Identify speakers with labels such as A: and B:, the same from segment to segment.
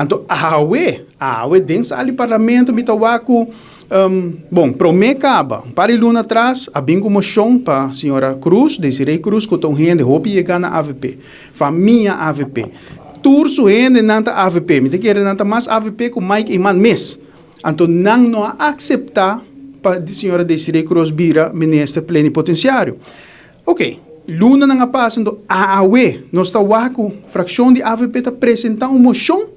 A: Então, awe, dentro do parlamento, me tawaku, bom, promecaba, para o ano atrás, a bingo moção para a senhora Cruz, Desiree Cruz, que estão rende, roupa e na AVP, família AVP. Turso rende nanta AVP, me te quer nanta mais AVP com Mike Iman mes. Então, não aceitar para a senhora Desiree Cruz vira ministro plenipotenciário. Ok, luna não passando a AUE, nós está com fração de AVP está apresentando uma moção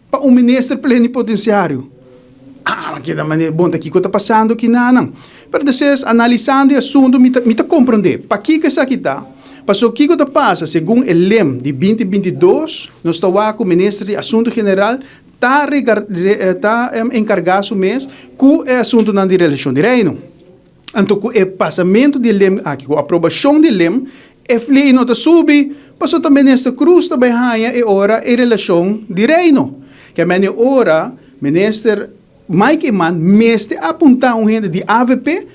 A: para o ministro plenipotenciário. Que da maneira bom aqui que está passando que não. Mas vocês analisando o assunto, me tá compreender. Para que isso aqui está? Passou o que está passa, segundo o LEM de 2022, nós está com o ministro de Assunto General está encarregado mês com o assunto na relação de reino. Então, com o passamento de LEM aqui, com a aprovação de LEM, FLI não está subindo, passou também nesta cruz também é hora em relação de reino. Que a minha hora, ministro Mike Iman, mestre apontar gente de AVP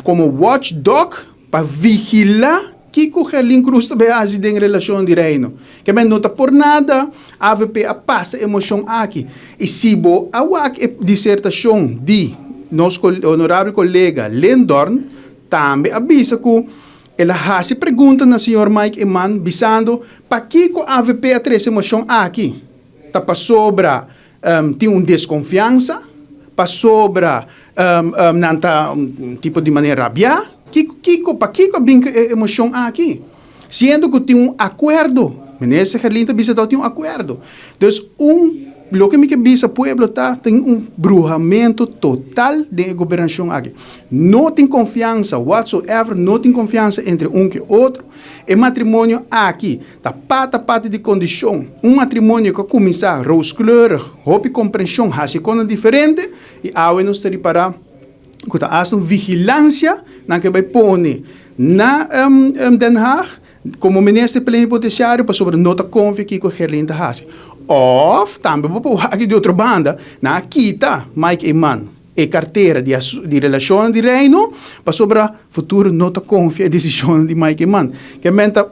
A: como watchdog para vigilar que o Herlin Cruz também age em relação de reino. Que não está por nada, AVP passa emoção aqui. E se a dissertação de nosso honorável colega Lendorn, também avisa que ela faz pergunta na senhor Mike Iman, visando para que a AVP a três emoção aqui. Está para sobra, tem desconfiança, para sobra, tipo de maneira rabia, para que a emoção aqui? Sendo que tem acordo, ministro Herlin tem acordo. Então, lo que me avisa o pueblo tem brujamento total de governação aqui. Não tem confiança whatsoever, não tem confiança entre que outro. E matrimônio aqui, pata de condição. Matrimônio que começa a roscleur, roupa compreensão, racicona diferente, e awe nos ter para que há uma vigilância na que vai pôr na Den Haag, como ministro plenipotenciário, para sobre nota confia que o Herlin está fazendo. Of, também vou aqui de outra banda, na Kita, Mike Iman, e carteira de relação de reino, para sobre a futuro nota confia a decisão de Mike Iman. Que aumenta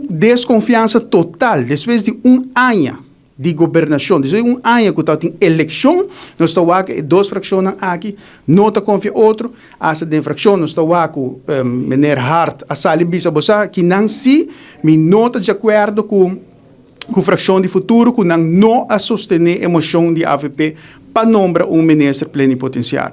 A: desconfiança total, depois de ano de governação, depois de ano que está em eleição, nós estamos aqui, duas frações aqui, nota confia outro, essa de fração, nós estamos aqui, Meneer Hart, a Sali Bisa Bossa, que não se, me nota de acordo com fração de futuro, que não a sostener a emoção de AVP para nombrar ministro plenipotenciário.